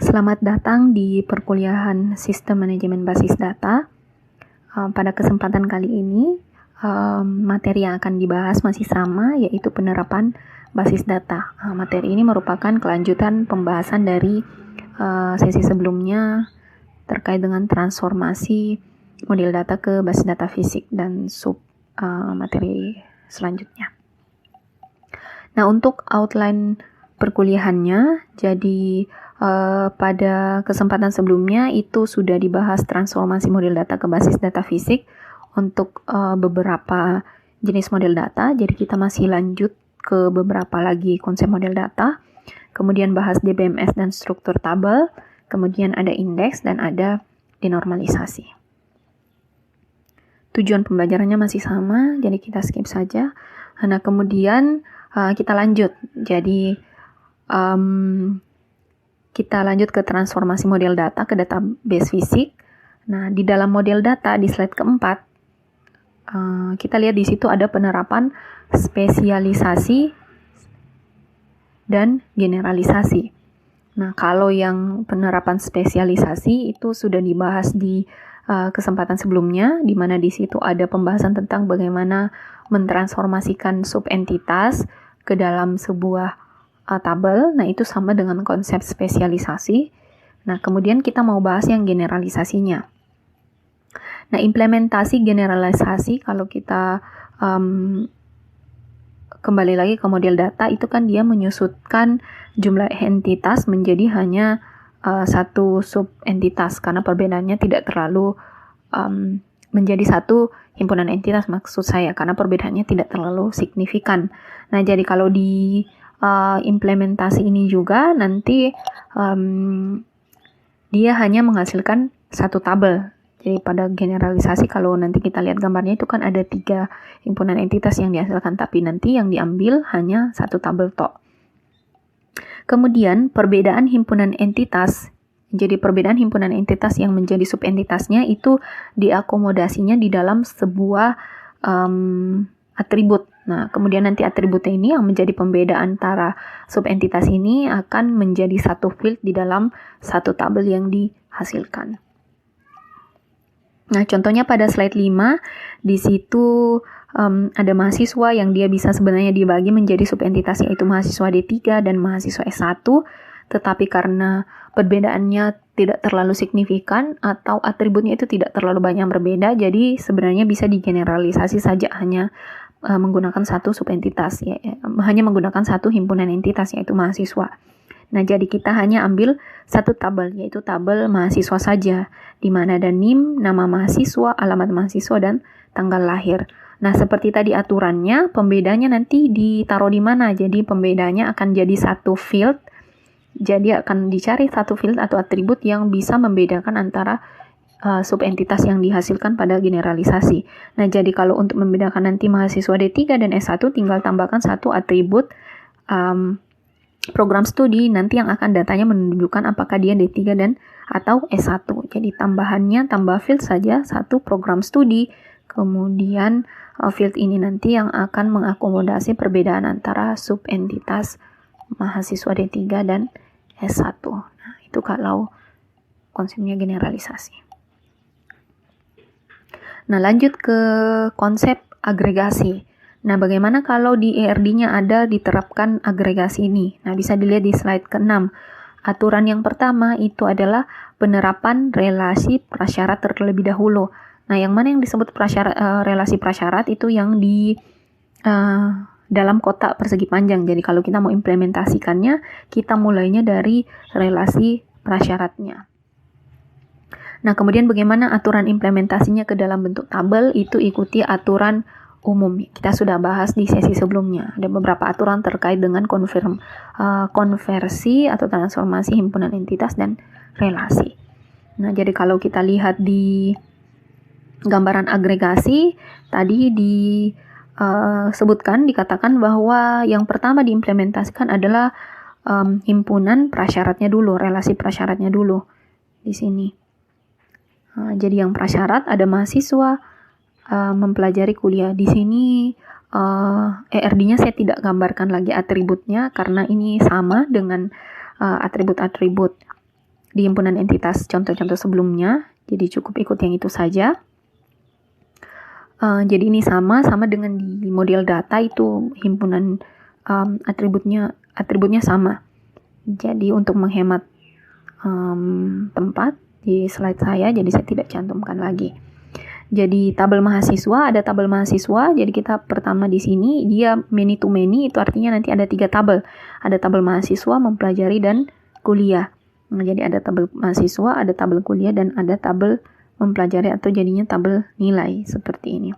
Selamat datang di perkuliahan Sistem Manajemen Basis Data. Pada kesempatan kali ini, materi yang akan dibahas masih sama, yaitu penerapan basis data. Materi ini merupakan kelanjutan pembahasan dari sesi sebelumnya terkait dengan transformasi model data ke basis data fisik dan materi selanjutnya. Nah, untuk outline perkuliahannya, jadi pada kesempatan sebelumnya itu sudah dibahas transformasi model data ke basis data fisik untuk beberapa jenis model data. Jadi kita masih lanjut ke beberapa lagi konsep model data. Kemudian bahas DBMS dan struktur tabel. Kemudian ada indeks dan ada denormalisasi. Tujuan pembelajarannya masih sama, jadi kita skip saja. Nah, kemudian kita lanjut. Jadi kita lanjut ke transformasi model data ke database fisik. Nah, di dalam model data di slide keempat, kita lihat di situ ada penerapan spesialisasi dan generalisasi. Nah, kalau yang penerapan spesialisasi itu sudah dibahas di kesempatan sebelumnya, di mana di situ ada pembahasan tentang bagaimana mentransformasikan subentitas ke dalam sebuah tabel. Nah, itu sama dengan konsep spesialisasi. Nah, kemudian kita mau bahas yang generalisasinya. Nah, implementasi generalisasi kalau kita kembali lagi ke model data, itu kan dia menyusutkan jumlah entitas menjadi hanya satu subentitas, karena perbedaannya tidak terlalu menjadi satu himpunan entitas, maksud saya, karena perbedaannya tidak terlalu signifikan. Nah, jadi kalau di implementasi ini juga nanti dia hanya menghasilkan satu tabel. Jadi pada generalisasi kalau nanti kita lihat gambarnya itu kan ada 3 himpunan entitas yang dihasilkan, tapi nanti yang diambil hanya satu tabel tok. Kemudian perbedaan himpunan entitas, jadi perbedaan himpunan entitas yang menjadi subentitasnya itu diakomodasinya di dalam sebuah atribut. Nah, kemudian nanti atributnya ini yang menjadi pembeda antara subentitas ini akan menjadi satu field di dalam satu tabel yang dihasilkan. Nah, contohnya pada slide 5, di situ ada mahasiswa yang dia bisa sebenarnya dibagi menjadi subentitas, yaitu mahasiswa D3 dan mahasiswa S1, tetapi karena perbedaannya tidak terlalu signifikan atau atributnya itu tidak terlalu banyak berbeda, jadi sebenarnya bisa digeneralisasi saja hanya menggunakan satu subentitas, hanya menggunakan satu himpunan entitas, yaitu mahasiswa. Nah, jadi kita hanya ambil satu tabel, yaitu tabel mahasiswa saja, di mana ada NIM, nama mahasiswa, alamat mahasiswa, dan tanggal lahir. Nah, seperti tadi aturannya, pembedanya nanti ditaruh di mana? Jadi pembedanya akan jadi satu field, jadi akan dicari satu field atau atribut yang bisa membedakan antara subentitas yang dihasilkan pada generalisasi. Nah, jadi kalau untuk membedakan nanti mahasiswa D3 dan S1, tinggal tambahkan satu atribut program studi nanti yang akan datanya menunjukkan apakah dia D3 dan atau S1. Jadi tambahannya tambah field saja, satu program studi, kemudian field ini nanti yang akan mengakomodasi perbedaan antara subentitas mahasiswa D3 dan S1. Nah, itu kalau konsepnya generalisasi. Nah, lanjut ke konsep agregasi. Nah, bagaimana kalau di ERD-nya ada diterapkan agregasi ini? Nah, bisa dilihat di slide ke-6. Aturan yang pertama itu adalah penerapan relasi prasyarat terlebih dahulu. Nah, yang mana yang disebut relasi prasyarat itu yang di dalam kotak persegi panjang. Jadi kalau kita mau implementasikannya, kita mulainya dari relasi prasyaratnya. Nah, kemudian bagaimana aturan implementasinya ke dalam bentuk tabel, itu ikuti aturan umum. Kita sudah bahas di sesi sebelumnya. Ada beberapa aturan terkait dengan konversi atau transformasi himpunan entitas dan relasi. Nah, jadi kalau kita lihat di gambaran agregasi, tadi dikatakan bahwa yang pertama diimplementasikan adalah himpunan prasyaratnya dulu, relasi prasyaratnya dulu di sini. Jadi yang prasyarat ada mahasiswa mempelajari kuliah. Di sini ERD-nya saya tidak gambarkan lagi atributnya karena ini sama dengan atribut-atribut di himpunan entitas contoh-contoh sebelumnya, jadi cukup ikut yang itu saja. Jadi ini sama dengan di model data itu himpunan atributnya sama. Jadi untuk menghemat tempat di slide saya, jadi saya tidak cantumkan lagi. Jadi tabel mahasiswa, ada tabel mahasiswa. Jadi kita pertama di sini dia many to many, itu artinya nanti ada 3 tabel. Ada tabel mahasiswa, mempelajari, dan kuliah. Nah, jadi ada tabel mahasiswa, ada tabel kuliah, dan ada tabel mempelajari atau jadinya tabel nilai seperti ini.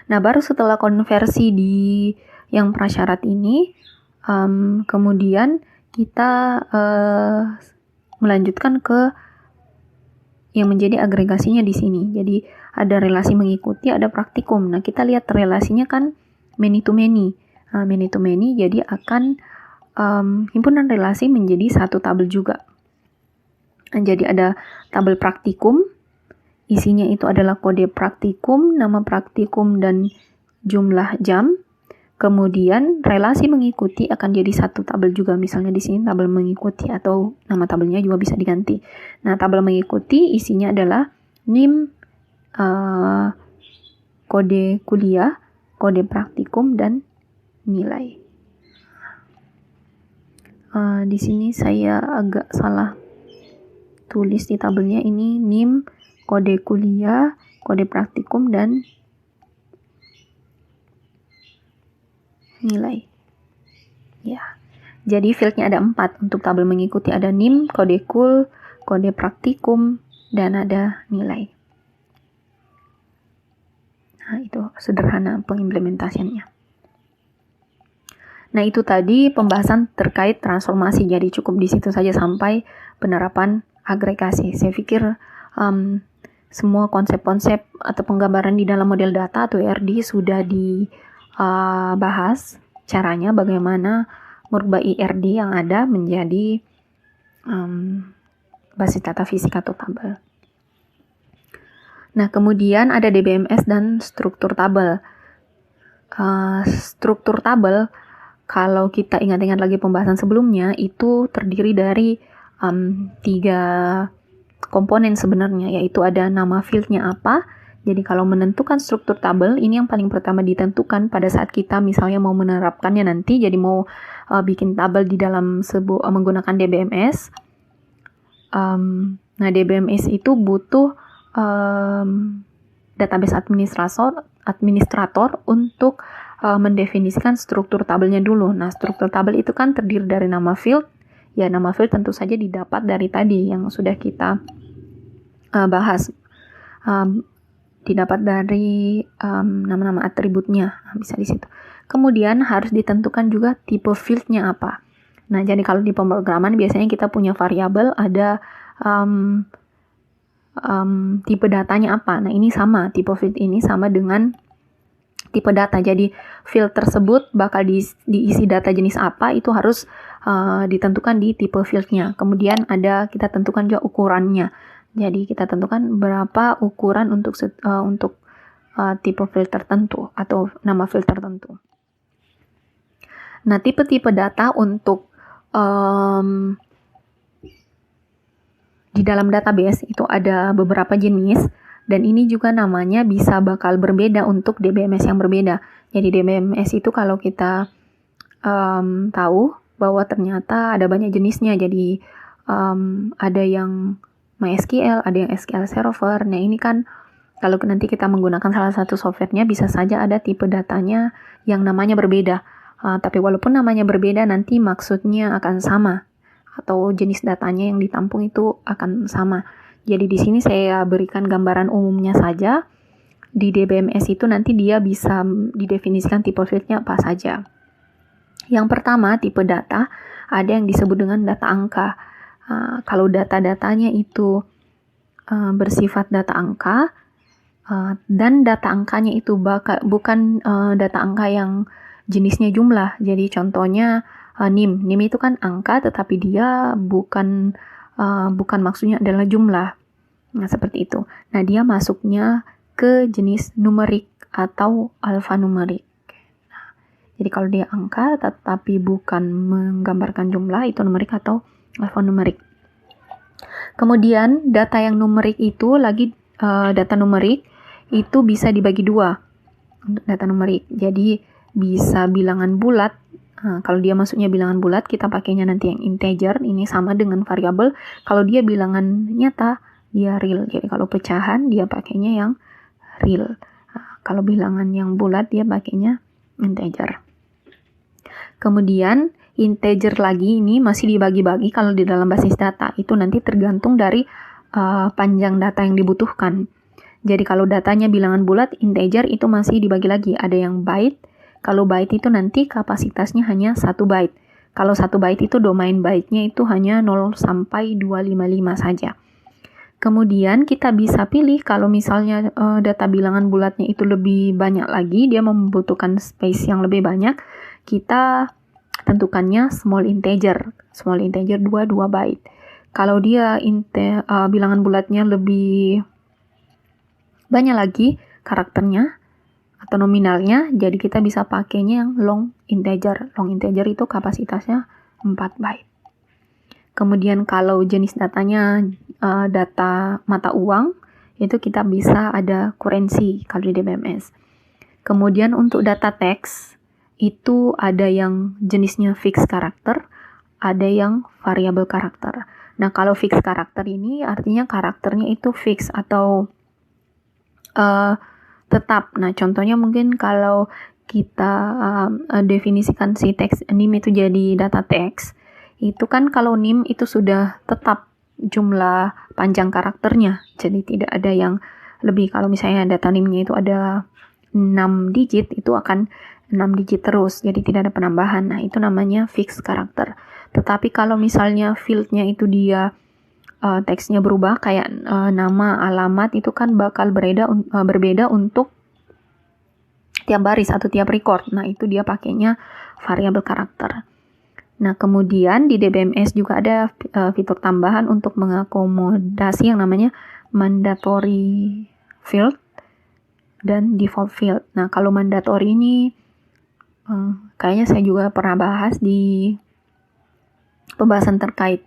Nah, baru setelah konversi di yang prasyarat ini, kemudian kita melanjutkan ke yang menjadi agregasinya di sini. Jadi ada relasi mengikuti, ada praktikum. Nah, kita lihat relasinya kan many to many. Many to many, jadi akan himpunan relasi menjadi satu tabel juga. Jadi ada tabel praktikum, isinya itu adalah kode praktikum, nama praktikum, dan jumlah jam. Kemudian relasi mengikuti akan jadi satu tabel juga, misalnya di sini tabel mengikuti atau nama tabelnya juga bisa diganti. Nah, tabel mengikuti isinya adalah NIM, kode kuliah, kode praktikum, dan nilai. Di sini saya agak salah tulis di tabelnya, ini NIM, kode kuliah, kode praktikum, dan nilai. Ya. Jadi fieldnya ada 4 untuk tabel mengikuti, ada NIM, kode kul, kode praktikum, dan ada nilai. Nah, itu sederhana pengimplementasiannya. Nah, itu tadi pembahasan terkait transformasi. Jadi cukup di situ saja sampai penerapan agregasi. Saya pikir semua konsep-konsep atau penggambaran di dalam model data atau ERD sudah dibahas caranya bagaimana merubah IRD yang ada menjadi basis data fisik atau tabel. Nah, kemudian ada DBMS dan struktur tabel. Struktur tabel, kalau kita ingat-ingat lagi pembahasan sebelumnya, itu terdiri dari 3 komponen sebenarnya, yaitu ada nama fieldnya apa. Jadi kalau menentukan struktur tabel, ini yang paling pertama ditentukan pada saat kita misalnya mau menerapkannya nanti, jadi mau bikin tabel di dalam menggunakan DBMS. Nah, DBMS itu butuh database administrator untuk mendefinisikan struktur tabelnya dulu. Nah, struktur tabel itu kan terdiri dari nama field. Ya, nama field tentu saja didapat dari tadi yang sudah kita bahas. Didapat dari nama-nama atributnya, bisa di situ. Kemudian harus ditentukan juga tipe fieldnya apa. Nah, jadi kalau di pemrograman biasanya kita punya variabel, ada tipe datanya apa. Nah, ini sama, tipe field ini sama dengan tipe data. Jadi field tersebut bakal diisi data jenis apa, itu harus ditentukan di tipe fieldnya. Kemudian kita tentukan juga ukurannya. Jadi kita tentukan berapa ukuran untuk tipe field tertentu atau nama field tertentu. Nah, tipe-tipe data untuk di dalam database itu ada beberapa jenis, dan ini juga namanya bisa bakal berbeda untuk DBMS yang berbeda. Jadi DBMS itu kalau kita tahu bahwa ternyata ada banyak jenisnya, jadi ada yang MySQL, ada yang SQL Server. Nah, ini kan kalau nanti kita menggunakan salah satu softwarenya, bisa saja ada tipe datanya yang namanya berbeda. Tapi walaupun namanya berbeda, nanti maksudnya akan sama, atau jenis datanya yang ditampung itu akan sama. Jadi di sini saya berikan gambaran umumnya saja. Di DBMS itu nanti dia bisa didefinisikan tipe fieldnya apa saja. Yang pertama, tipe data, ada yang disebut dengan data angka. Kalau data-datanya itu bersifat data angka, dan data angkanya itu bukan data angka yang jenisnya jumlah. Jadi contohnya NIM itu kan angka, tetapi dia bukan maksudnya adalah jumlah. Nah, seperti itu. Nah, dia masuknya ke jenis numerik atau alfanumerik. Nah, jadi kalau dia angka tetapi bukan menggambarkan jumlah, itu numerik atau alfanumerik. Kemudian data yang numerik itu data numerik itu bisa dibagi dua untuk data numerik. Jadi bisa bilangan bulat. Nah, kalau dia masuknya bilangan bulat, kita pakainya nanti yang integer. Ini sama dengan variabel. Kalau dia bilangan nyata, dia real. Jadi kalau pecahan, dia pakainya yang real. Nah, kalau bilangan yang bulat, dia pakainya integer. Kemudian integer lagi ini masih dibagi-bagi kalau di dalam basis data. Itu nanti tergantung dari panjang data yang dibutuhkan. Jadi kalau datanya bilangan bulat, integer itu masih dibagi lagi. Ada yang byte. Kalau byte itu nanti kapasitasnya hanya 1 byte. Kalau 1 byte itu domain byte-nya itu hanya 0 sampai 255 saja. Kemudian kita bisa pilih kalau misalnya data bilangan bulatnya itu lebih banyak lagi, dia membutuhkan space yang lebih banyak, kita tentukannya small integer 2 byte. Kalau dia bilangan bulatnya lebih banyak lagi karakternya atau nominalnya, jadi kita bisa pakainya yang long integer. Long integer itu kapasitasnya 4 byte. Kemudian kalau jenis datanya data mata uang, itu kita bisa ada currency kalau di DBMS. Kemudian untuk data teks, itu ada yang jenisnya fixed karakter, ada yang variable karakter. Nah, kalau fixed karakter ini artinya karakternya itu fix atau tetap. Nah, contohnya mungkin kalau kita definisikan si teks NIM itu jadi data teks, itu kan kalau NIM itu sudah tetap jumlah panjang karakternya, jadi tidak ada yang lebih. Kalau misalnya data NIM-nya itu ada 6 digit, itu akan 6 digit terus, jadi tidak ada penambahan. Nah, itu namanya fixed karakter. Tetapi kalau misalnya field-nya itu dia teksnya berubah, kayak nama, alamat, itu kan bakal berbeda untuk tiap baris atau tiap record. Nah, itu dia pakainya variabel karakter. Nah, kemudian di DBMS juga ada fitur tambahan untuk mengakomodasi yang namanya mandatory field dan default field. Nah, kalau mandatory ini kayaknya saya juga pernah bahas di pembahasan terkait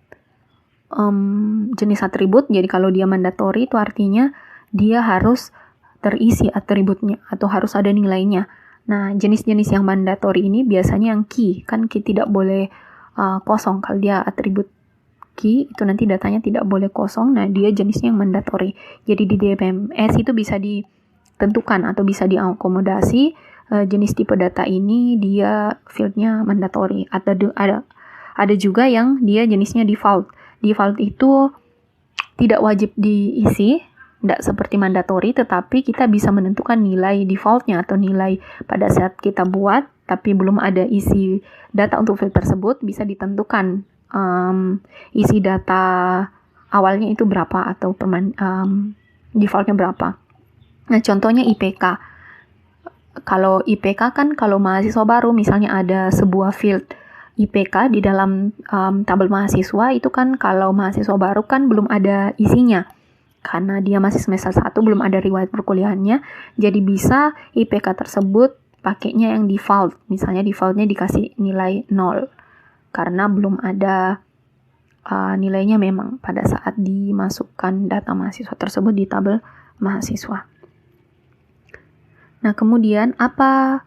jenis atribut. Jadi kalau dia mandatory itu artinya dia harus terisi atributnya atau harus ada nilainya. Nah, jenis-jenis yang mandatory ini biasanya yang key. Kan key tidak boleh kosong. Kalau dia atribut key, itu nanti datanya tidak boleh kosong. Nah, dia jenisnya yang mandatory. Jadi di DBMS itu bisa ditentukan atau bisa diakomodasi jenis tipe data ini dia fieldnya mandatory. Ada juga yang dia jenisnya default. Default itu tidak wajib diisi, tidak seperti mandatory, tetapi kita bisa menentukan nilai defaultnya atau nilai pada saat kita buat, tapi belum ada isi data untuk field tersebut, bisa ditentukan isi data awalnya itu berapa atau defaultnya berapa. Nah, contohnya IPK. Kalau IPK kan kalau mahasiswa baru, misalnya ada sebuah field IPK di dalam tabel mahasiswa, itu kan kalau mahasiswa baru kan belum ada isinya. Karena dia masih semester 1, belum ada riwayat perkuliahannya, jadi bisa IPK tersebut pakainya yang default. Misalnya defaultnya dikasih nilai 0, karena belum ada nilainya memang pada saat dimasukkan data mahasiswa tersebut di tabel mahasiswa. Nah, kemudian apa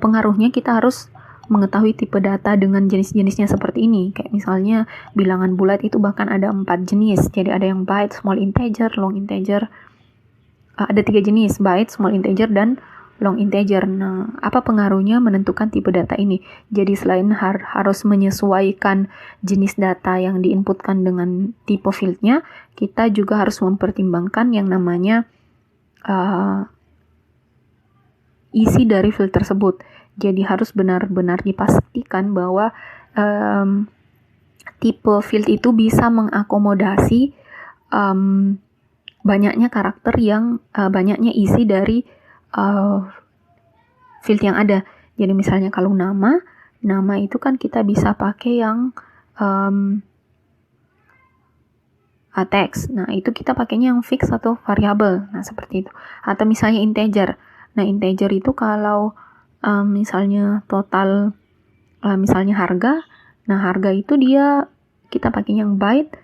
pengaruhnya kita harus mengetahui tipe data dengan jenis-jenisnya seperti ini. Kayak misalnya bilangan bulat itu bahkan ada 4 jenis. Jadi ada yang byte, small integer, long integer. Ada 3 jenis, byte, small integer, dan long integer. Nah, apa pengaruhnya menentukan tipe data ini? Jadi selain harus menyesuaikan jenis data yang diinputkan dengan tipe fieldnya, kita juga harus mempertimbangkan yang namanya isi dari field tersebut. Jadi harus benar-benar dipastikan bahwa tipe field itu bisa mengakomodasi banyaknya karakter yang banyaknya isi dari field yang ada. Jadi misalnya kalau nama itu kan kita bisa pakai yang teks. Nah, itu kita pakainya yang fix atau variabel. Nah, seperti itu. Atau misalnya integer. Nah, integer itu kalau misalnya total, misalnya harga. Nah, harga itu kita pakai yang byte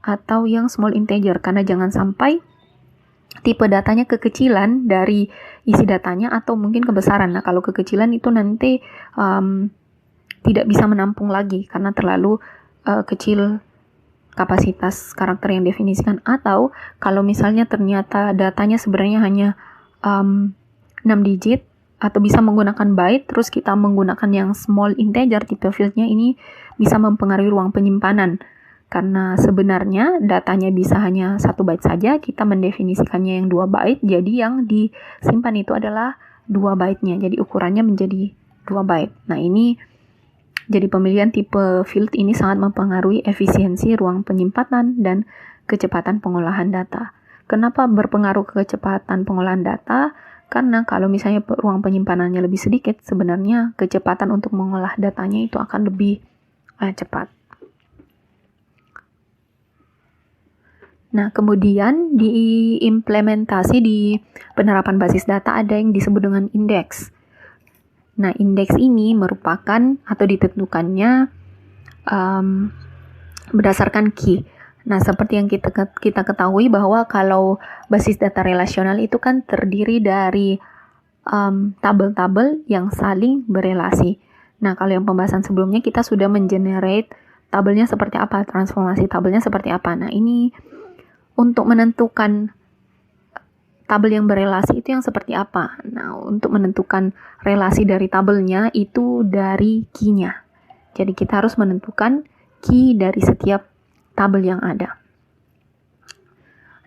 atau yang small integer, karena jangan sampai tipe datanya kekecilan dari isi datanya atau mungkin kebesaran. Nah, kalau kekecilan itu nanti tidak bisa menampung lagi karena terlalu kecil kapasitas karakter yang definisikan. Atau kalau misalnya ternyata datanya sebenarnya hanya 6 digit atau bisa menggunakan byte, terus kita menggunakan yang small integer tipe fieldnya, ini bisa mempengaruhi ruang penyimpanan. Karena sebenarnya datanya bisa hanya 1 byte saja, kita mendefinisikannya yang 2 byte, jadi yang disimpan itu adalah 2 byte-nya, jadi ukurannya menjadi 2 byte. Nah, ini jadi pemilihan tipe field ini sangat mempengaruhi efisiensi ruang penyimpanan dan kecepatan pengolahan data. Kenapa berpengaruh ke kecepatan pengolahan data? Karena kalau misalnya ruang penyimpanannya lebih sedikit, sebenarnya kecepatan untuk mengolah datanya itu akan lebih cepat. Nah, kemudian diimplementasi di penerapan basis data ada yang disebut dengan indeks. Nah, indeks ini merupakan atau ditentukannya berdasarkan key. Nah, seperti yang kita ketahui bahwa kalau basis data relasional itu kan terdiri dari tabel-tabel yang saling berelasi. Nah, kalau yang pembahasan sebelumnya kita sudah mengenerate tabelnya seperti apa, transformasi tabelnya seperti apa. Nah, ini untuk menentukan tabel yang berelasi itu yang seperti apa. Nah, untuk menentukan relasi dari tabelnya itu dari key-nya. Jadi kita harus menentukan key dari setiap tabel yang ada.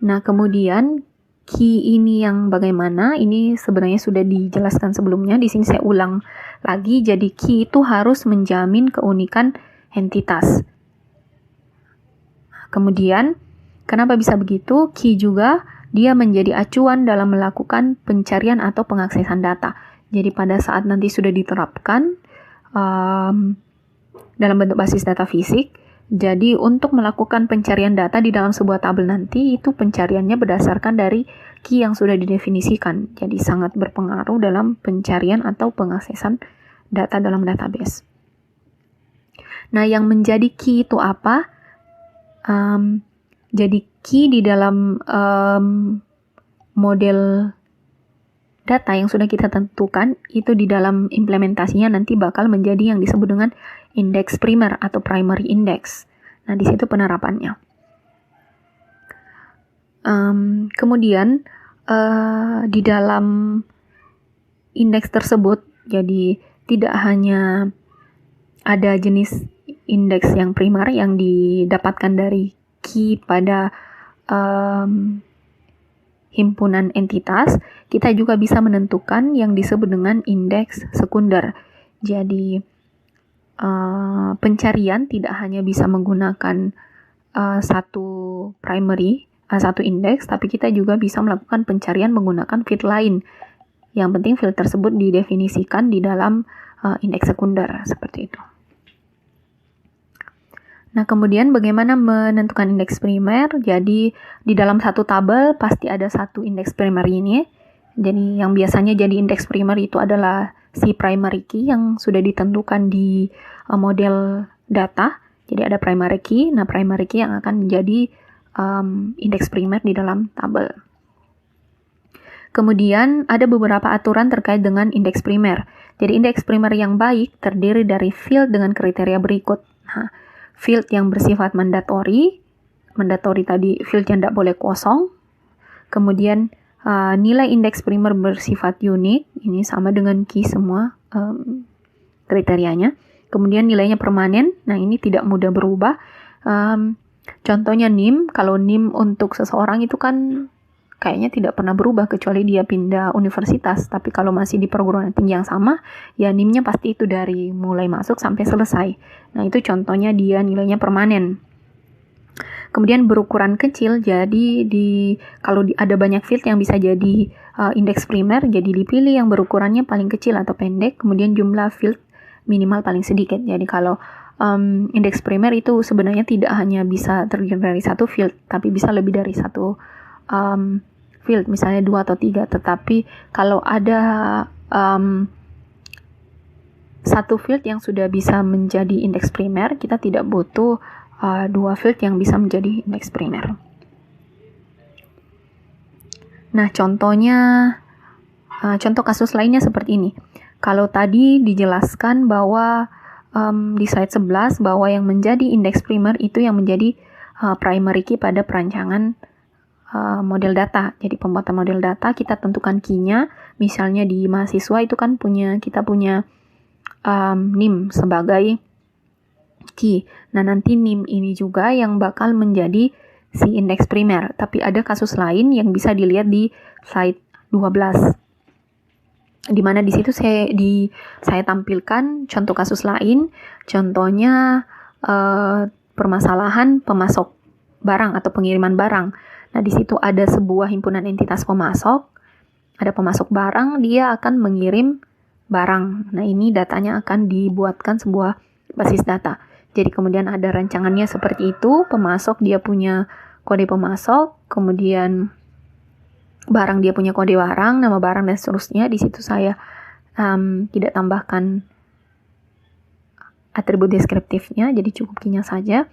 Nah, kemudian key ini yang bagaimana? Ini sebenarnya sudah dijelaskan sebelumnya. Di sini saya ulang lagi. Jadi key itu harus menjamin keunikan entitas. Kemudian, kenapa bisa begitu? Key juga dia menjadi acuan dalam melakukan pencarian atau pengaksesan data. Jadi pada saat nanti sudah diterapkan dalam bentuk basis data fisik, jadi untuk melakukan pencarian data di dalam sebuah tabel nanti, itu pencariannya berdasarkan dari key yang sudah didefinisikan. Jadi sangat berpengaruh dalam pencarian atau pengaksesan data dalam database. Nah, yang menjadi key itu apa? Jadi key di dalam model data yang sudah kita tentukan, itu di dalam implementasinya nanti bakal menjadi yang disebut dengan indeks primer atau primary index. Nah, di situ penerapannya. Kemudian di dalam indeks tersebut, jadi tidak hanya ada jenis indeks yang primer yang didapatkan dari key pada himpunan entitas, kita juga bisa menentukan yang disebut dengan indeks sekunder. Jadi pencarian tidak hanya bisa menggunakan satu primary, satu indeks, tapi kita juga bisa melakukan pencarian menggunakan field lain. Yang penting field tersebut didefinisikan di dalam indeks sekunder, seperti itu. Nah, kemudian bagaimana menentukan indeks primer? Jadi di dalam satu tabel pasti ada satu indeks primer ini. Jadi yang biasanya jadi indeks primer itu adalah si primary key yang sudah ditentukan di model data. Jadi ada primary key. Nah, primary key yang akan menjadi indeks primer di dalam tabel. Kemudian ada beberapa aturan terkait dengan indeks primer. Jadi indeks primer yang baik terdiri dari field dengan kriteria berikut. Nah, field yang bersifat mandatory tadi field yang tidak boleh kosong. Kemudian nilai indeks primer bersifat unik, ini sama dengan key semua kriterianya. Kemudian nilainya permanen, nah ini tidak mudah berubah. Contohnya NIM, kalau NIM untuk seseorang itu kan kayaknya tidak pernah berubah kecuali dia pindah universitas. Tapi kalau masih di perguruan tinggi yang sama, ya NIM-nya pasti itu dari mulai masuk sampai selesai. Nah, itu contohnya dia nilainya permanen. Kemudian berukuran kecil, jadi kalau ada banyak field yang bisa jadi indeks primer, jadi dipilih yang berukurannya paling kecil atau pendek, kemudian jumlah field minimal paling sedikit. Jadi kalau indeks primer itu sebenarnya tidak hanya bisa terdiri dari satu field, tapi bisa lebih dari satu field, misalnya 2 atau 3, tetapi kalau ada satu field yang sudah bisa menjadi indeks primer, kita tidak butuh dua field yang bisa menjadi indeks primer. Nah, contoh kasus lainnya seperti ini. Kalau tadi dijelaskan bahwa di slide 11 bahwa yang menjadi indeks primer itu yang menjadi primary key pada perancangan model data. Jadi pembuatan model data kita tentukan key-nya. Misalnya di mahasiswa itu kan kita punya NIM sebagai key. Nah, nanti NIM ini juga yang bakal menjadi si indeks primer. Tapi ada kasus lain yang bisa dilihat di slide 12. Di mana di situ saya tampilkan contoh kasus lain. Contohnya permasalahan pemasok barang atau pengiriman barang. Nah, di situ ada sebuah himpunan entitas pemasok. Ada pemasok barang, dia akan mengirim barang. Nah, ini datanya akan dibuatkan sebuah basis data. Jadi kemudian ada rancangannya seperti itu, pemasok dia punya kode pemasok, kemudian barang dia punya kode barang, nama barang dan seterusnya. Di situ saya tidak tambahkan atribut deskriptifnya, jadi cukup key-nya saja.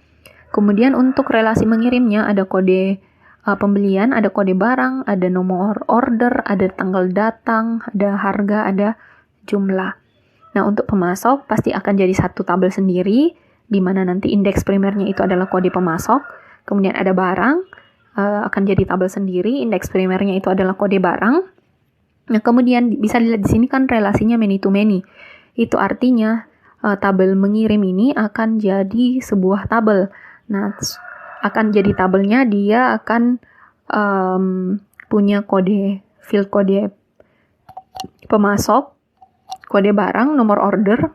Kemudian untuk relasi mengirimnya ada kode pembelian, ada kode barang, ada nomor order, ada tanggal datang, ada harga, ada jumlah. Nah, untuk pemasok pasti akan jadi satu tabel sendiri, di mana nanti indeks primernya itu adalah kode pemasok. Kemudian ada barang, akan jadi tabel sendiri, indeks primernya itu adalah kode barang. Nah, kemudian bisa dilihat di sini kan relasinya many to many. Itu artinya tabel mengirim ini akan jadi sebuah tabel. Nah, akan jadi tabelnya dia akan punya field kode pemasok, kode barang, nomor order,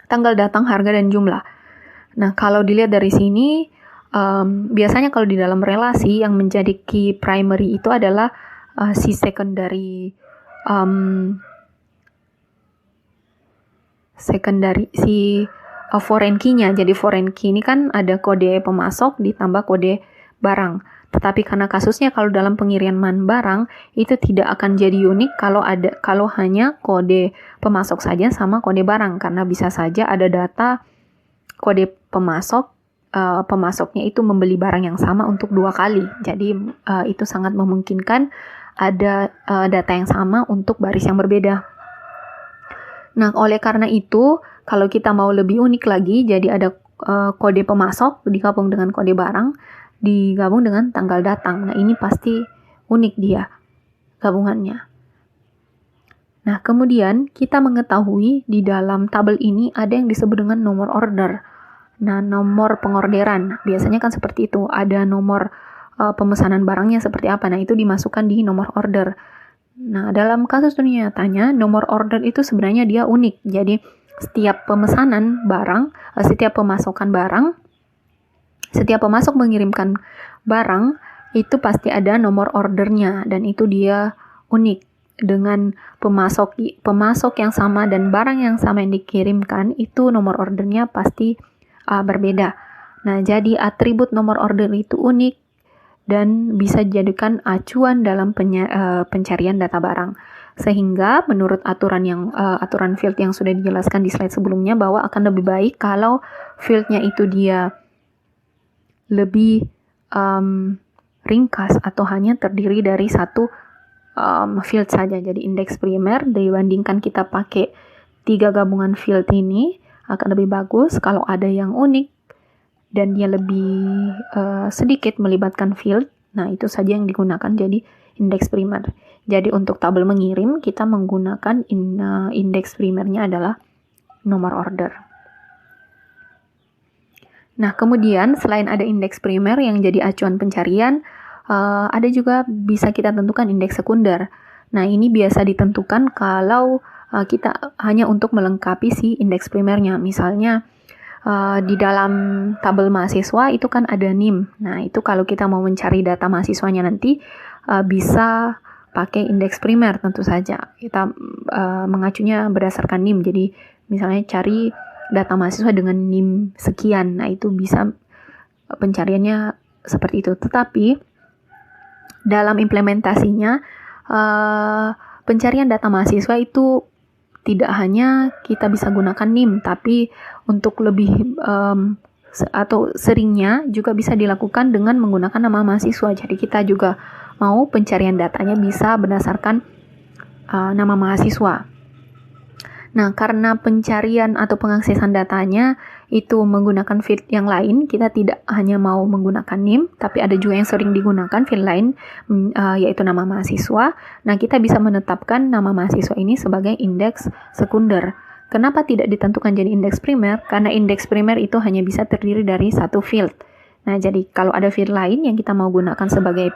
tanggal datang, harga, dan jumlah. Nah, kalau dilihat dari sini, biasanya kalau di dalam relasi yang menjadi key primary itu adalah si secondary foreign key-nya. Jadi foreign key ini kan ada kode pemasok ditambah kode barang. Tetapi karena kasusnya kalau dalam pengiriman barang itu tidak akan jadi unik kalau hanya kode pemasok saja sama kode barang, karena bisa saja ada data kode pemasoknya itu membeli barang yang sama untuk 2 kali. Jadi itu sangat memungkinkan ada data yang sama untuk baris yang berbeda. Nah, oleh karena itu kalau kita mau lebih unik lagi, jadi ada kode pemasok digabung dengan kode barang digabung dengan tanggal datang. Nah, ini pasti unik dia gabungannya. Nah, kemudian kita mengetahui di dalam tabel ini ada yang disebut dengan nomor order. Nah, nomor pengorderan. Biasanya kan seperti itu. Ada nomor pemesanan barangnya seperti apa. Nah, itu dimasukkan di nomor order. Nah, dalam kasus dunia nyatanya, nomor order itu sebenarnya dia unik. Jadi, setiap pemesanan barang, setiap pemasokan barang, setiap pemasok mengirimkan barang, itu pasti ada nomor ordernya. Dan itu dia unik. Dengan pemasok yang sama dan barang yang sama yang dikirimkan, itu nomor ordernya pasti berbeda. Nah, jadi atribut nomor order itu unik dan bisa dijadikan acuan dalam pencarian data barang. Sehingga menurut aturan field yang sudah dijelaskan di slide sebelumnya, bahwa akan lebih baik kalau fieldnya itu dia lebih ringkas atau hanya terdiri dari satu field saja. Jadi indeks primer dibandingkan kita pakai 3 gabungan field ini akan lebih bagus kalau ada yang unik dan dia lebih sedikit melibatkan field. Nah, itu saja yang digunakan jadi indeks primer. Jadi untuk tabel mengirim kita menggunakan indeks primernya adalah nomor order. Nah, kemudian selain ada indeks primer yang jadi acuan pencarian, ada juga bisa kita tentukan indeks sekunder. Nah, ini biasa ditentukan kalau kita hanya untuk melengkapi si indeks primernya. Misalnya di dalam tabel mahasiswa itu kan ada NIM. Nah, itu kalau kita mau mencari data mahasiswanya nanti bisa pakai indeks primer tentu saja. Kita mengacunya berdasarkan NIM. Jadi misalnya cari data mahasiswa dengan NIM sekian. Nah, itu bisa pencariannya seperti itu. Tetapi dalam implementasinya pencarian data mahasiswa itu tidak hanya kita bisa gunakan NIM, tapi untuk lebih atau seringnya juga bisa dilakukan dengan menggunakan nama mahasiswa. Jadi kita juga mau pencarian datanya bisa berdasarkan nama mahasiswa. Nah, karena pencarian atau pengaksesan datanya itu menggunakan field yang lain, kita tidak hanya mau menggunakan name, tapi ada juga yang sering digunakan field lain, yaitu nama mahasiswa. Nah, kita bisa menetapkan nama mahasiswa ini sebagai indeks sekunder. Kenapa tidak ditentukan jadi indeks primer? Karena indeks primer itu hanya bisa terdiri dari satu field. Nah, jadi kalau ada field lain yang kita mau gunakan sebagai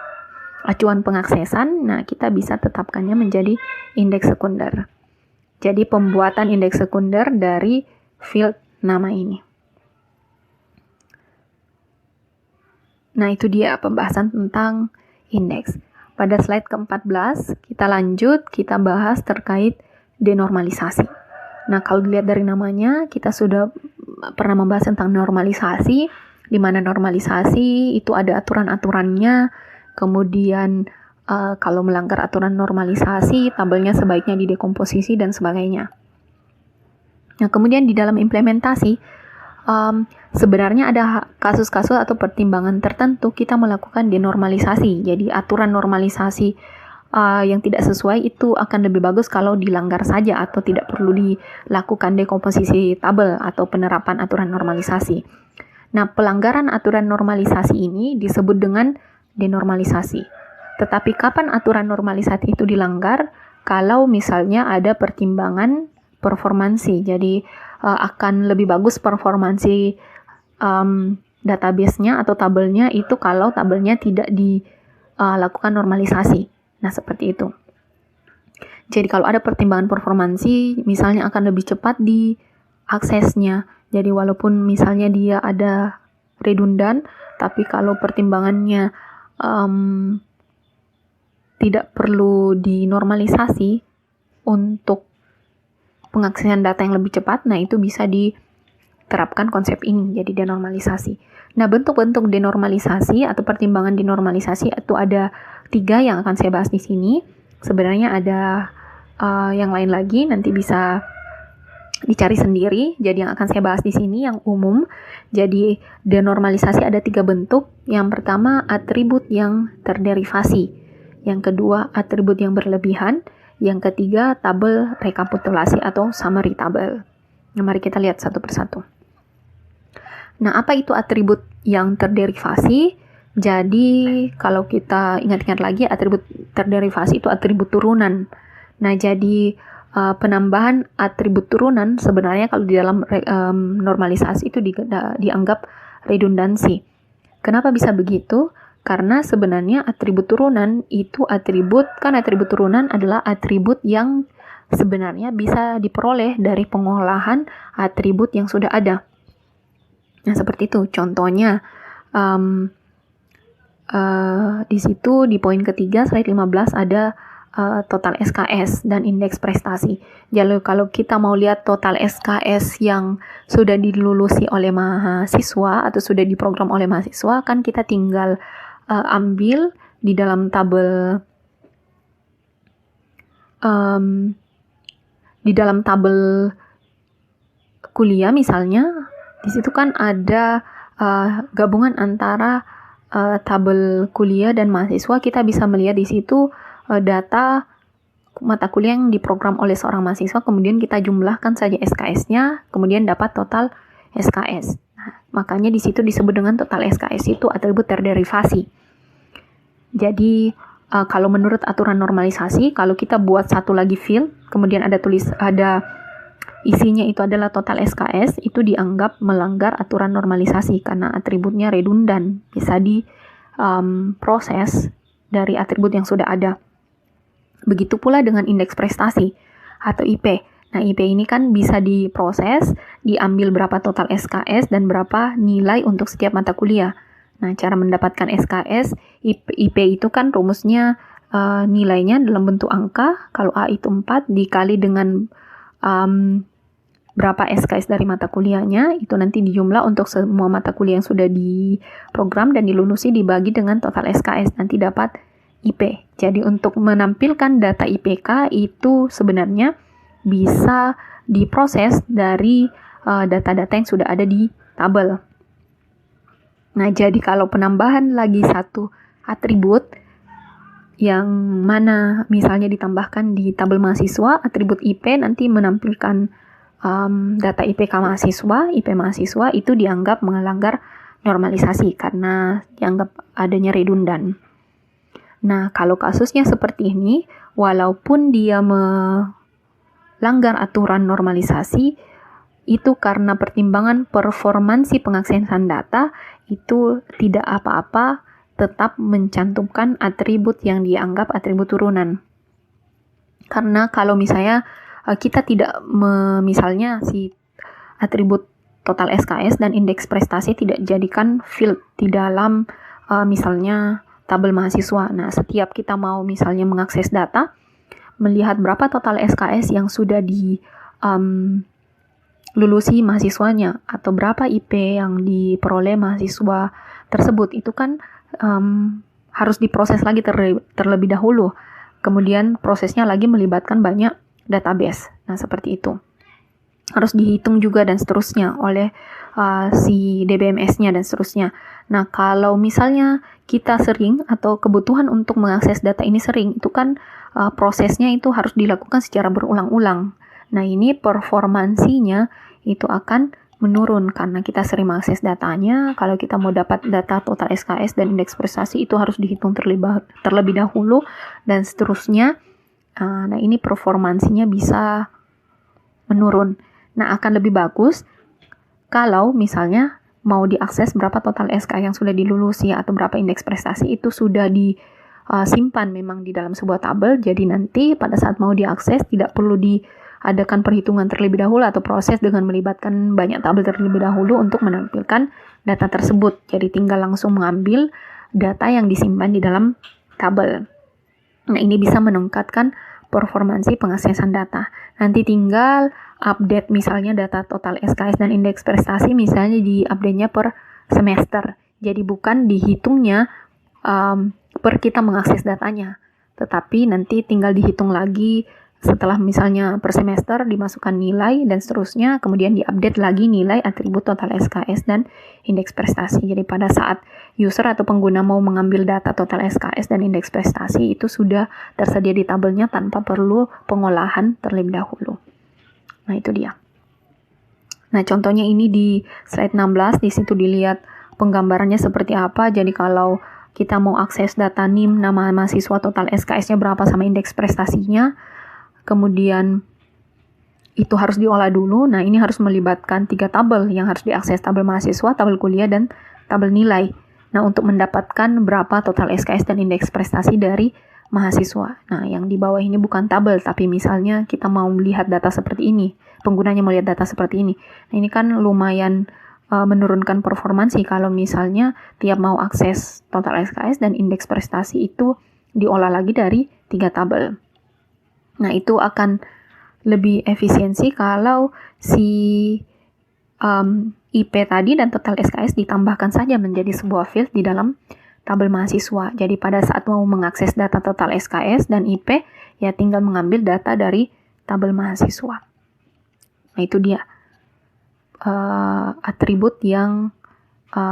acuan pengaksesan, nah kita bisa tetapkannya menjadi indeks sekunder. Jadi pembuatan indeks sekunder dari field nama ini. Nah, itu dia pembahasan tentang indeks. Pada slide ke-14, kita lanjut, kita bahas terkait denormalisasi. Nah, kalau dilihat dari namanya, kita sudah pernah membahas tentang normalisasi, di mana normalisasi itu ada aturan-aturannya, kemudian kalau melanggar aturan normalisasi, tabelnya sebaiknya didekomposisi dan sebagainya. Nah, kemudian di dalam implementasi, sebenarnya ada kasus-kasus atau pertimbangan tertentu kita melakukan denormalisasi. Jadi aturan normalisasi yang tidak sesuai itu akan lebih bagus kalau dilanggar saja atau tidak perlu dilakukan dekomposisi tabel atau penerapan aturan normalisasi. Nah, pelanggaran aturan normalisasi ini disebut dengan denormalisasi. Tetapi kapan aturan normalisasi itu dilanggar? Kalau misalnya ada pertimbangan performansi. Jadi akan lebih bagus performansi database-nya atau tabelnya itu kalau tabelnya tidak dilakukan normalisasi. Nah, seperti itu. Jadi kalau ada pertimbangan performansi, misalnya akan lebih cepat di aksesnya. Jadi walaupun misalnya dia ada redundan, tapi kalau pertimbangannya tidak perlu dinormalisasi untuk pengaksesan data yang lebih cepat, nah itu bisa diterapkan konsep ini, jadi denormalisasi. Nah, bentuk-bentuk denormalisasi atau pertimbangan denormalisasi itu ada 3 yang akan saya bahas di sini. Sebenarnya ada yang lain lagi, nanti bisa dicari sendiri. Jadi yang akan saya bahas di sini yang umum. Jadi denormalisasi ada 3 bentuk. Yang pertama, atribut yang terderivasi. Yang kedua, atribut yang berlebihan. Yang ketiga, tabel rekapitulasi atau summary tabel. Nah, mari kita lihat satu persatu. Nah, apa itu atribut yang terderivasi? Jadi, kalau kita ingat-ingat lagi, atribut terderivasi itu atribut turunan. Nah, jadi penambahan atribut turunan sebenarnya kalau di dalam normalisasi itu dianggap redundansi. Kenapa bisa begitu? Karena sebenarnya atribut turunan itu atribut turunan adalah atribut yang sebenarnya bisa diperoleh dari pengolahan atribut yang sudah ada. Nah, seperti itu. Contohnya, di situ di poin ketiga, slide 15 ada total SKS dan indeks prestasi. Jadi kalau kita mau lihat total SKS yang sudah dilulusi oleh mahasiswa atau sudah diprogram oleh mahasiswa, kan kita tinggal ambil di dalam tabel kuliah misalnya, di situ kan ada gabungan antara tabel kuliah dan mahasiswa. Kita bisa melihat di situ data mata kuliah yang diprogram oleh seorang mahasiswa, kemudian kita jumlahkan saja SKS-nya, kemudian dapat total SKS. Nah, makanya di situ disebut dengan total SKS itu atribut terderivasi. Jadi kalau menurut aturan normalisasi, kalau kita buat satu lagi field, kemudian ada isinya itu adalah total SKS, itu dianggap melanggar aturan normalisasi karena atributnya redundan, bisa diproses dari atribut yang sudah ada. Begitu pula dengan indeks prestasi atau IP. Nah, IP ini kan bisa diproses, diambil berapa total SKS dan berapa nilai untuk setiap mata kuliah. Nah, cara mendapatkan SKS, IP itu kan rumusnya nilainya dalam bentuk angka. Kalau A itu 4 dikali dengan berapa SKS dari mata kuliahnya, itu nanti dijumlah untuk semua mata kuliah yang sudah diprogram dan dilulusi dibagi dengan total SKS, nanti dapat IP. Jadi untuk menampilkan data IPK itu sebenarnya bisa diproses dari data-data yang sudah ada di tabel. Nah, jadi kalau penambahan lagi satu atribut yang mana misalnya ditambahkan di tabel mahasiswa, atribut IP nanti menampilkan data IPK mahasiswa, IP mahasiswa itu dianggap melanggar normalisasi karena dianggap adanya redundan. Nah, kalau kasusnya seperti ini, walaupun dia melanggar aturan normalisasi, itu karena pertimbangan performansi pengaksesan data, itu tidak apa-apa, tetap mencantumkan atribut yang dianggap atribut turunan. Karena kalau misalnya kita tidak, misalnya si atribut total SKS dan indeks prestasi tidak jadikan field di dalam misalnya tabel mahasiswa. Nah, setiap kita mau misalnya mengakses data, melihat berapa total SKS yang sudah lulusi mahasiswanya atau berapa IP yang diperoleh mahasiswa tersebut, itu kan harus diproses lagi terlebih dahulu. Kemudian prosesnya lagi melibatkan banyak database. Nah, seperti itu. Harus dihitung juga dan seterusnya oleh si DBMS-nya dan seterusnya. Nah, kalau misalnya kita sering atau kebutuhan untuk mengakses data ini sering, itu kan prosesnya itu harus dilakukan secara berulang-ulang. Nah, ini performansinya itu akan menurun karena kita sering mengakses datanya. Kalau kita mau dapat data total SKS dan indeks prestasi itu harus dihitung terlebih dahulu dan seterusnya. Nah, ini performansinya bisa menurun. Nah, akan lebih bagus kalau misalnya mau diakses berapa total SKS yang sudah dilulusi atau berapa indeks prestasi itu sudah disimpan memang di dalam sebuah tabel. Jadi nanti pada saat mau diakses tidak perlu diadakan perhitungan terlebih dahulu atau proses dengan melibatkan banyak tabel terlebih dahulu untuk menampilkan data tersebut. Jadi tinggal langsung mengambil data yang disimpan di dalam tabel. Nah, ini bisa meningkatkan performansi pengaksesan data. Nanti tinggal update misalnya data total SKS dan indeks prestasi misalnya di update-nya per semester. Jadi bukan dihitungnya per kita mengakses datanya, tetapi nanti tinggal dihitung lagi setelah misalnya per semester dimasukkan nilai dan seterusnya, kemudian diupdate lagi nilai atribut total SKS dan indeks prestasi. Jadi pada saat user atau pengguna mau mengambil data total SKS dan indeks prestasi itu sudah tersedia di tabelnya tanpa perlu pengolahan terlebih dahulu. Nah, itu dia. Nah, contohnya ini di slide 16, di situ dilihat penggambarannya seperti apa. Jadi kalau kita mau akses data NIM, nama mahasiswa, total SKS-nya berapa sama indeks prestasinya, kemudian itu harus diolah dulu. Nah, ini harus melibatkan 3 tabel yang harus diakses, tabel mahasiswa, tabel kuliah, dan tabel nilai. Nah, untuk mendapatkan berapa total SKS dan indeks prestasi dari mahasiswa. Nah, yang di bawah ini bukan tabel, tapi misalnya kita mau melihat data seperti ini, penggunanya melihat data seperti ini. Nah, ini kan lumayan menurunkan performansi kalau misalnya tiap mau akses total SKS dan indeks prestasi itu diolah lagi dari 3 tabel. Nah, itu akan lebih efisiensi kalau si IP tadi dan total SKS ditambahkan saja menjadi sebuah field di dalam tabel mahasiswa. Jadi pada saat mau mengakses data total SKS dan IP, ya tinggal mengambil data dari tabel mahasiswa. Nah, itu dia atribut yang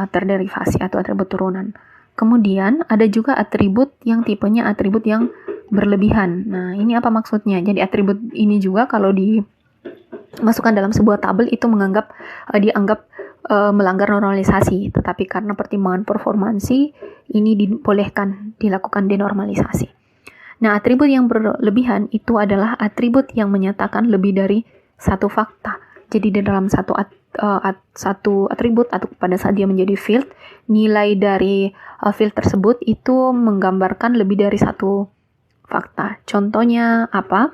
terderivasi atau atribut turunan. Kemudian ada juga atribut yang tipenya atribut yang berlebihan. Nah, ini apa maksudnya? Jadi atribut ini juga kalau dimasukkan dalam sebuah tabel itu dianggap melanggar normalisasi, tetapi karena pertimbangan performansi ini dibolehkan dilakukan denormalisasi. Nah, atribut yang berlebihan itu adalah atribut yang menyatakan lebih dari satu fakta. Jadi di dalam satu atribut atau pada saat dia menjadi field, nilai dari field tersebut itu menggambarkan lebih dari satu fakta. Contohnya apa?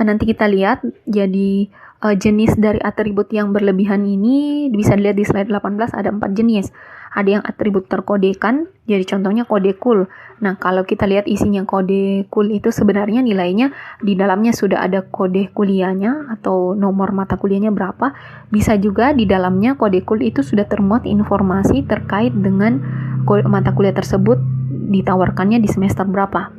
Nanti kita lihat. Jadi jenis dari atribut yang berlebihan ini bisa dilihat di slide 18, ada 4 jenis. Ada yang atribut terkodekan, jadi contohnya kode cool. Nah, kalau kita lihat isinya kode cool itu sebenarnya nilainya di dalamnya sudah ada kode kuliahnya atau nomor mata kuliahnya berapa. Bisa juga di dalamnya kode cool itu sudah termuat informasi terkait dengan mata kuliah tersebut ditawarkannya di semester berapa.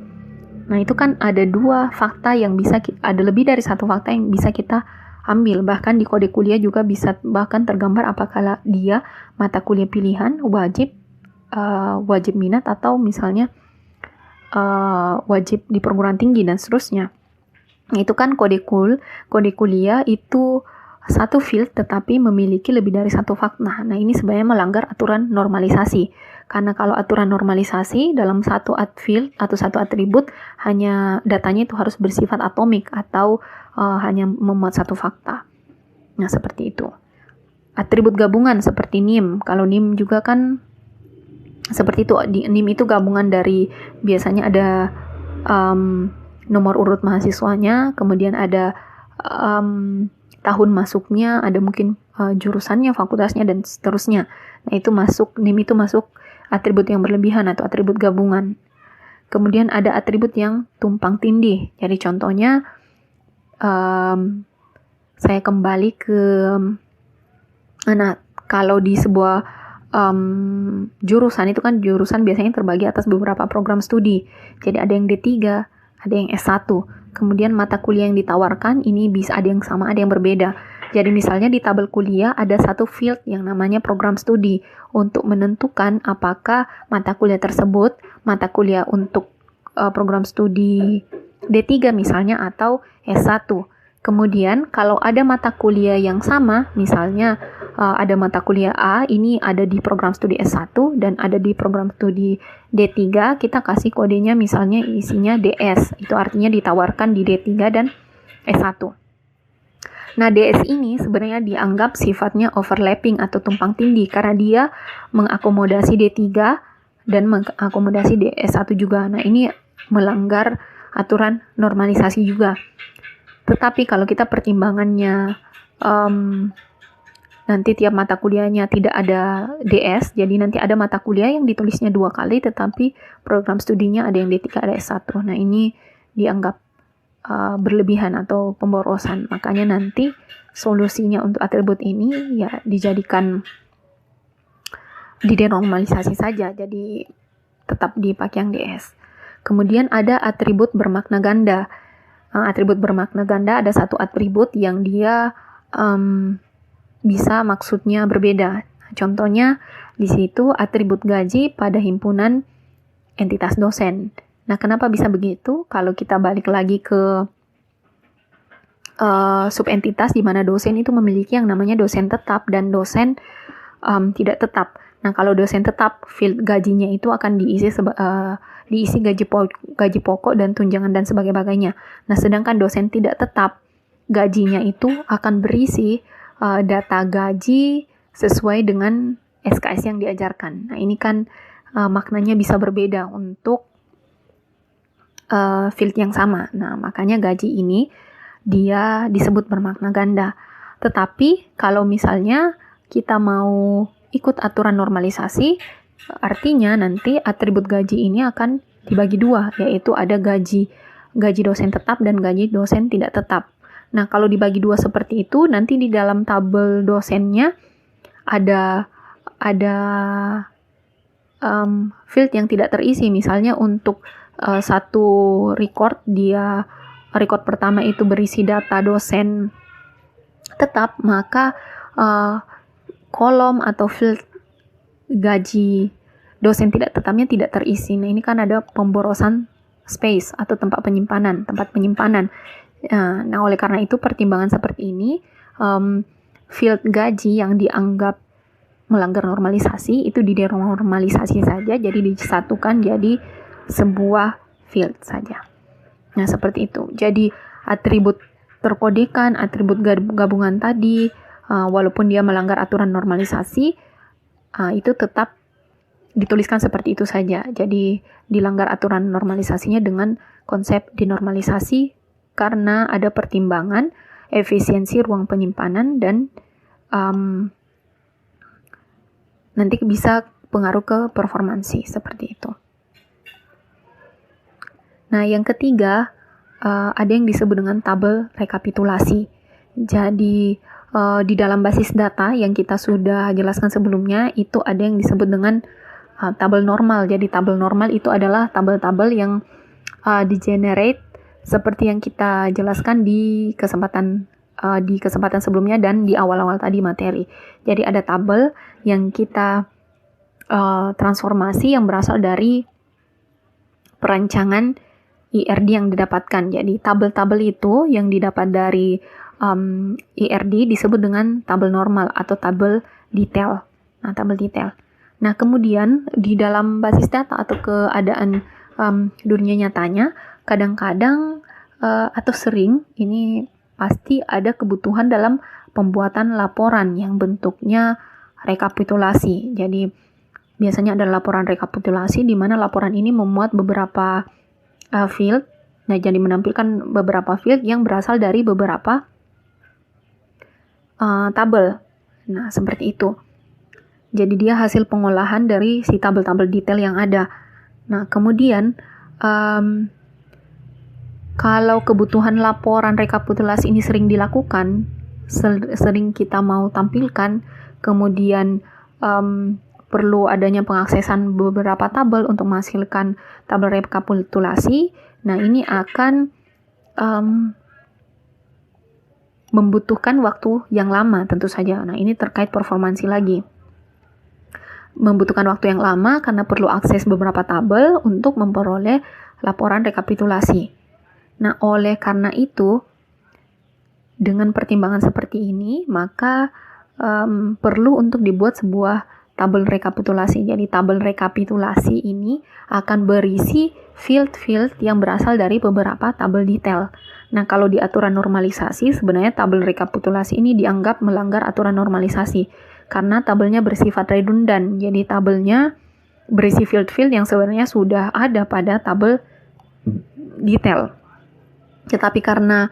Nah, itu kan ada 2 fakta yang bisa, ada lebih dari 1 fakta yang bisa kita ambil. Bahkan di kode kuliah juga bisa bahkan tergambar apakah dia mata kuliah pilihan, wajib minat, atau misalnya wajib di perguruan tinggi dan seterusnya. Itu kan kode kuliah itu satu field tetapi memiliki lebih dari satu fakta. Nah, ini sebenarnya melanggar aturan normalisasi. Karena kalau aturan normalisasi dalam satu field atau satu atribut, hanya datanya itu harus bersifat atomik atau hanya memuat satu fakta. Nah, seperti itu. Atribut gabungan seperti NIM. Kalau NIM juga kan seperti itu. Di NIM itu gabungan dari, biasanya ada nomor urut mahasiswanya, kemudian ada tahun masuknya, ada mungkin jurusannya, fakultasnya, dan seterusnya. Nah, itu masuk, NIM itu masuk atribut yang berlebihan atau atribut gabungan. Kemudian ada atribut yang tumpang tindih. Jadi contohnya, saya kembali ke, kalau di sebuah jurusan itu kan, jurusan biasanya terbagi atas beberapa program studi. Jadi ada yang D3, ada yang S1. Kemudian mata kuliah yang ditawarkan ini bisa ada yang sama, ada yang berbeda. Jadi misalnya di tabel kuliah ada satu field yang namanya program studi. Untuk menentukan apakah mata kuliah tersebut mata kuliah untuk program studi D3 misalnya atau S1. Kemudian kalau ada mata kuliah yang sama, misalnya ada mata kuliah A, ini ada di program studi S1 dan ada di program studi D3, kita kasih kodenya misalnya isinya DS. Itu artinya ditawarkan di D3 dan S1. Nah, DS ini sebenarnya dianggap sifatnya overlapping atau tumpang tindih karena dia mengakomodasi D3 dan mengakomodasi DS1 juga. Nah, ini melanggar aturan normalisasi juga. Tetapi kalau kita pertimbangannya nanti tiap mata kuliahnya tidak ada DS, jadi nanti ada mata kuliah yang ditulisnya 2 kali, tetapi program studinya ada yang D3, ada S1. Nah, ini dianggap berlebihan atau pemborosan. Makanya nanti solusinya untuk atribut ini ya dijadikan didenormalisasi saja, jadi tetap dipakai yang DS. Kemudian ada atribut bermakna ganda. Atribut bermakna ganda ada satu atribut yang dia bisa maksudnya berbeda. Contohnya di situ atribut gaji pada himpunan entitas dosen. Nah, kenapa bisa begitu? Kalau kita balik lagi ke subentitas di mana dosen itu memiliki yang namanya dosen tetap dan dosen tidak tetap. Nah, kalau dosen tetap, field gajinya itu akan diisi gaji pokok dan tunjangan dan sebagainya. Nah, sedangkan dosen tidak tetap, gajinya itu akan berisi data gaji sesuai dengan SKS yang diajarkan. Nah, ini kan maknanya bisa berbeda untuk field yang sama. Nah, makanya gaji ini dia disebut bermakna ganda. Tetapi kalau misalnya kita mau ikut aturan normalisasi, artinya nanti atribut gaji ini akan dibagi 2, yaitu ada gaji dosen tetap dan gaji dosen tidak tetap. Nah, kalau dibagi 2 seperti itu, nanti di dalam tabel dosennya ada field yang tidak terisi. Misalnya untuk satu record, record pertama itu berisi data dosen tetap, maka kolom atau field gaji dosen tidak tetapnya tidak terisi. Nah, ini kan ada pemborosan space atau tempat penyimpanan. Nah, oleh karena itu pertimbangan seperti ini, field gaji yang dianggap melanggar normalisasi itu didenormalisasi saja, jadi disatukan jadi sebuah field saja. Nah, seperti itu. Jadi atribut terkodekan, atribut gabungan tadi, walaupun dia melanggar aturan normalisasi, itu tetap dituliskan seperti itu saja. Jadi dilanggar aturan normalisasinya dengan konsep denormalisasi karena ada pertimbangan efisiensi ruang penyimpanan dan nanti bisa pengaruh ke performansi seperti itu. Nah, yang ketiga ada yang disebut dengan tabel rekapitulasi. Jadi di dalam basis data yang kita sudah jelaskan sebelumnya itu ada yang disebut dengan tabel normal. Jadi tabel normal itu adalah tabel-tabel yang di-generate seperti yang kita jelaskan di kesempatan di kesempatan sebelumnya dan di awal-awal tadi materi. Jadi ada tabel yang kita transformasi yang berasal dari perancangan IRD yang didapatkan. Jadi tabel-tabel itu yang didapat dari IRD disebut dengan tabel normal atau tabel detail. Nah, tabel detail. Nah, kemudian di dalam basis data atau keadaan dunia nyatanya, kadang-kadang atau sering ini pasti ada kebutuhan dalam pembuatan laporan yang bentuknya rekapitulasi. Jadi biasanya ada laporan rekapitulasi di mana laporan ini memuat beberapa field. Nah, jadi menampilkan beberapa field yang berasal dari beberapa tabel. Nah, seperti itu. Jadi dia hasil pengolahan dari si tabel-tabel detail yang ada. Nah, kemudian kalau kebutuhan laporan rekapitulasi ini sering dilakukan, sering kita mau tampilkan, kemudian perlu adanya pengaksesan beberapa tabel untuk menghasilkan tabel rekapitulasi. Nah, ini akan membutuhkan waktu yang lama tentu saja. Nah, ini terkait performansi lagi. Membutuhkan waktu yang lama karena perlu akses beberapa tabel untuk memperoleh laporan rekapitulasi. Nah, oleh karena itu, dengan pertimbangan seperti ini, maka perlu untuk dibuat sebuah tabel rekapitulasi. Jadi, tabel rekapitulasi ini akan berisi field-field yang berasal dari beberapa tabel detail. Nah, kalau di aturan normalisasi, sebenarnya tabel rekapitulasi ini dianggap melanggar aturan normalisasi karena tabelnya bersifat redundan. Jadi, tabelnya berisi field-field yang sebenarnya sudah ada pada tabel detail. Tetapi karena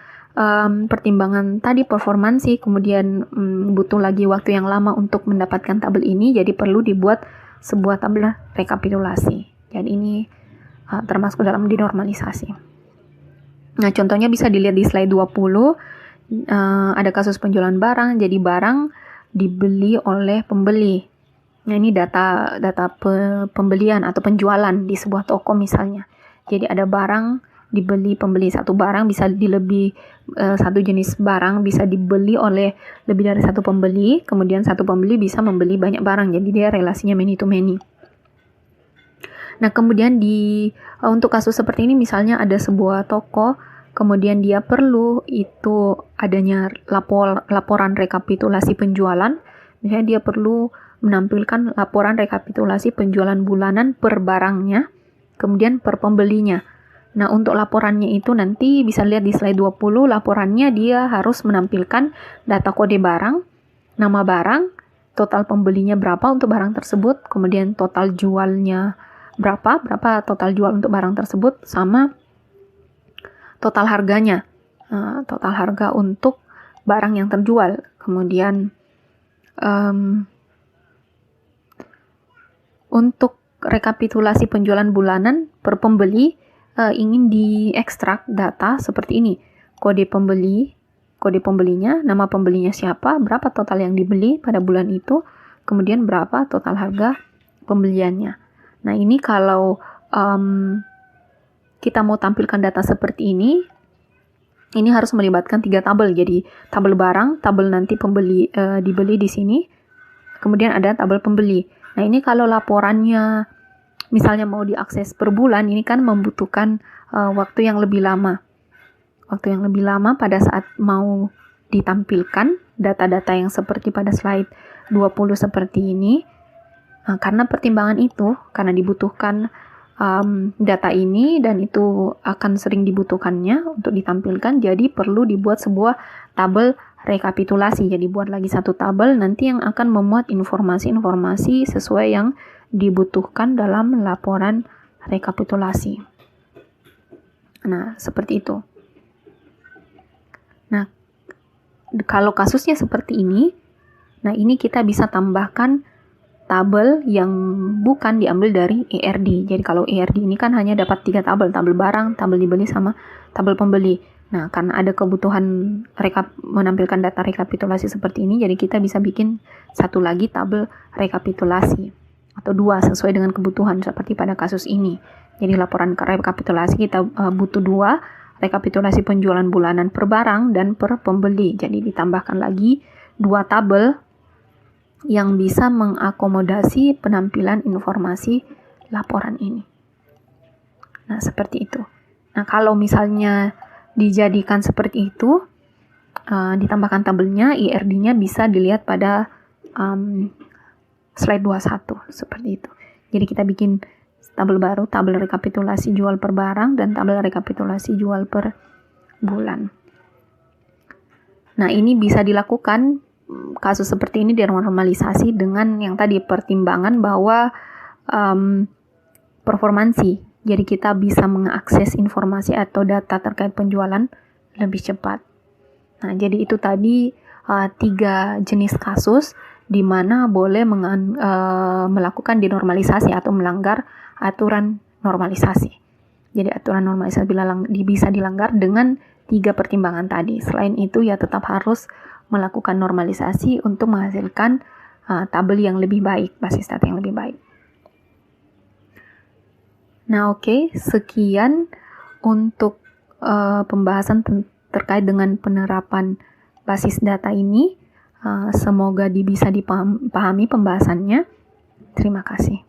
pertimbangan tadi performansi, kemudian butuh lagi waktu yang lama untuk mendapatkan tabel ini, jadi perlu dibuat sebuah tabel rekapitulasi. Jadi ini termasuk dalam dinormalisasi. Nah, contohnya bisa dilihat di slide 20, ada kasus penjualan barang, jadi barang dibeli oleh pembeli. Nah, ini data pembelian atau penjualan di sebuah toko misalnya. Jadi ada barang dibeli pembeli, satu barang bisa satu jenis barang bisa dibeli oleh lebih dari satu pembeli, kemudian satu pembeli bisa membeli banyak barang, jadi dia relasinya many to many. Nah, kemudian untuk kasus seperti ini misalnya ada sebuah toko, kemudian dia perlu itu adanya laporan rekapitulasi penjualan, misalnya dia perlu menampilkan laporan rekapitulasi penjualan bulanan per barangnya, kemudian per pembelinya. Nah, untuk laporannya itu nanti bisa lihat di slide 20, laporannya dia harus menampilkan data kode barang, nama barang, total pembelinya berapa untuk barang tersebut, kemudian total jualnya berapa total jual untuk barang tersebut, sama total harganya, total harga untuk barang yang terjual. Kemudian untuk rekapitulasi penjualan bulanan per pembeli, ingin diekstrak data seperti ini. Kode pembelinya, nama pembelinya siapa, berapa total yang dibeli pada bulan itu, kemudian berapa total harga pembeliannya. Nah, ini kalau kita mau tampilkan data seperti ini harus melibatkan 3 tabel. Jadi, tabel barang, tabel nanti pembeli dibeli di sini, kemudian ada tabel pembeli. Nah, ini kalau laporannya misalnya mau diakses per bulan, ini kan membutuhkan waktu yang lebih lama. Waktu yang lebih lama pada saat mau ditampilkan data-data yang seperti pada slide 20 seperti ini. Karena pertimbangan itu, karena dibutuhkan data ini dan itu akan sering dibutuhkannya untuk ditampilkan, jadi perlu dibuat sebuah tabel rekapitulasi. Jadi buat lagi satu tabel nanti yang akan memuat informasi-informasi sesuai yang dibutuhkan dalam laporan rekapitulasi. Nah, seperti itu. Nah, kalau kasusnya seperti ini, nah ini kita bisa tambahkan tabel yang bukan diambil dari ERD. Jadi kalau ERD ini kan hanya dapat 3 tabel, tabel barang, tabel dibeli, sama tabel pembeli. Nah, karena ada kebutuhan menampilkan data rekapitulasi seperti ini, jadi kita bisa bikin satu lagi tabel rekapitulasi. Atau 2 sesuai dengan kebutuhan seperti pada kasus ini. Jadi laporan rekapitulasi kita butuh 2, rekapitulasi penjualan bulanan per barang dan per pembeli. Jadi ditambahkan lagi 2 tabel yang bisa mengakomodasi penampilan informasi laporan ini. Nah, seperti itu. Nah, kalau misalnya dijadikan seperti itu, ditambahkan tabelnya, IRD-nya bisa dilihat pada slide 21, seperti itu. Jadi kita bikin tabel baru, tabel rekapitulasi jual per barang dan tabel rekapitulasi jual per bulan. Nah, ini bisa dilakukan kasus seperti ini dinormalisasi dengan yang tadi pertimbangan bahwa performansi. Jadi kita bisa mengakses informasi atau data terkait penjualan lebih cepat. Nah, jadi itu tadi 3 jenis kasus di mana boleh melakukan denormalisasi atau melanggar aturan normalisasi. Jadi aturan normalisasi bisa dilanggar dengan 3 pertimbangan tadi. Selain itu ya tetap harus melakukan normalisasi untuk menghasilkan tabel yang lebih baik, basis data yang lebih baik. Nah, oke, sekian untuk pembahasan terkait dengan penerapan basis data ini. Semoga bisa dipahami pembahasannya. Terima kasih.